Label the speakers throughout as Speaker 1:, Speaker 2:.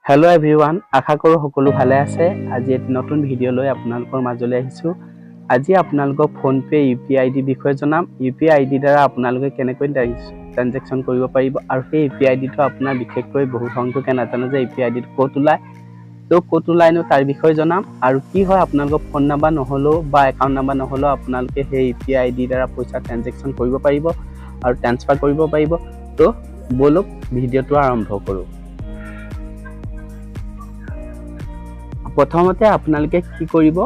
Speaker 1: hello everyone आशा करो সকলো ভালে আছে আজি এক নতুন ভিডিও লৈ আপোনালোকৰ মাজলৈ আহিছো আজি আপোনালোকক ফোনপে ইউপিআই আইডি বিষয়ে জনাম ইউপিআই আইডি দ্বাৰা আপোনালোকে কেনেকৈ ট্ৰানজেকচন কৰিব পাৰিব আৰু সেই ইউপিআই আইডিটো আপোনাৰ বিশেষকৈ বহু সংখ্যকে নাজানে যে ইউপিআই আইডিটো ক'ত ওলায় তো ক'ত ওলায়নো তাৰ বিষয়ে জনাম আৰু কি হয় আপোনালোকৰ ফোন নাম্বাৰ নহলো বা একাউণ্ট নাম্বাৰ নহলো আপোনালোকে সেই ইউপিআই আইডি দ্বাৰা পইচা ট্ৰানজেকচন কৰিব পাৰিব আৰু ট্ৰান্সফাৰ কৰিব পাৰিব তো বলক ভিডিওটো আৰম্ভ কৰো প্ৰথমতে আপোনালোকে কি কৰিব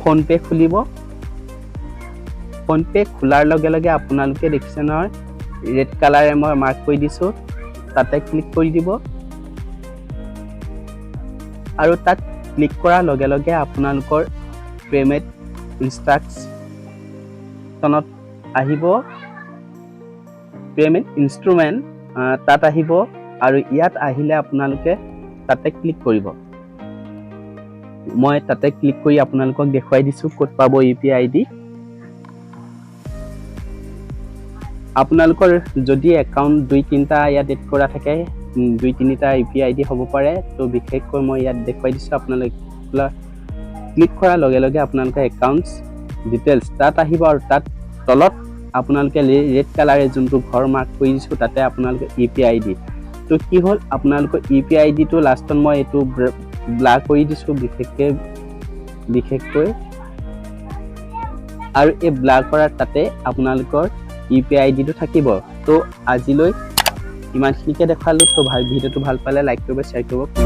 Speaker 1: ফোনপে খুলিব ফোনপে খোলাৰ লগে লগে আপোনালোকে দেখিছে নহয় ৰেড কালাৰে মই মাৰ্ক কৰি দিছো তাতে ক্লিক কৰি দিব আৰু তাত ক্লিক কৰাৰ লগে লগে আপোনালোকৰ পেমেন্ট ইনষ্ট্ৰাকচনত আহিব পেমেন্ট ইনস্ট্ৰুমেন্ট তাত আহিব আৰু ইয়াত আহিলে আপোনালোকে তাতে ক্লিক কৰিব মই তাতে ক্লিক কৰি আপোনালোকক দেখুৱাই দিছো ক'ত পাব ইউপিআই আইডি আপোনালোকৰ যদি একাউণ্ট 2-3টা ইয়াত এড কৰা থাকে 2-3টা ইউপিআই আইডি হ'ব পাৰে তো বিশেষকৈ মই ইয়াত দেখুৱাই দিছো আপোনালোকে ক্লিক কৰাৰ লগে লগে আপোনালোকৰ একাউণ্টছ ডিটেইলছ তাত আহিব আৰু তাত তলত আপোনালোকে ৰেড কালাৰে যোনটো ঘৰ মাৰ্ক কৰি দিছো তাতে আপোনালোকে ইউপিআই আইডি তো কি হল আপোনালোকৰ ইউপিআই আইডি টো লাষ্টত মই এটো ব্লাৰ কৰি দিছো বিশেষকৈ আৰু এই ব্লাৰ কৰাৰ তাতে আপোনালোকৰ ইউপিআই আইডি টো থাকিব তো আজিলৈ ইমানখিনিকে দেখালো তো ভিডিওটো ভাল পালে লাইক কৰিব শ্বেয়াৰ কৰিব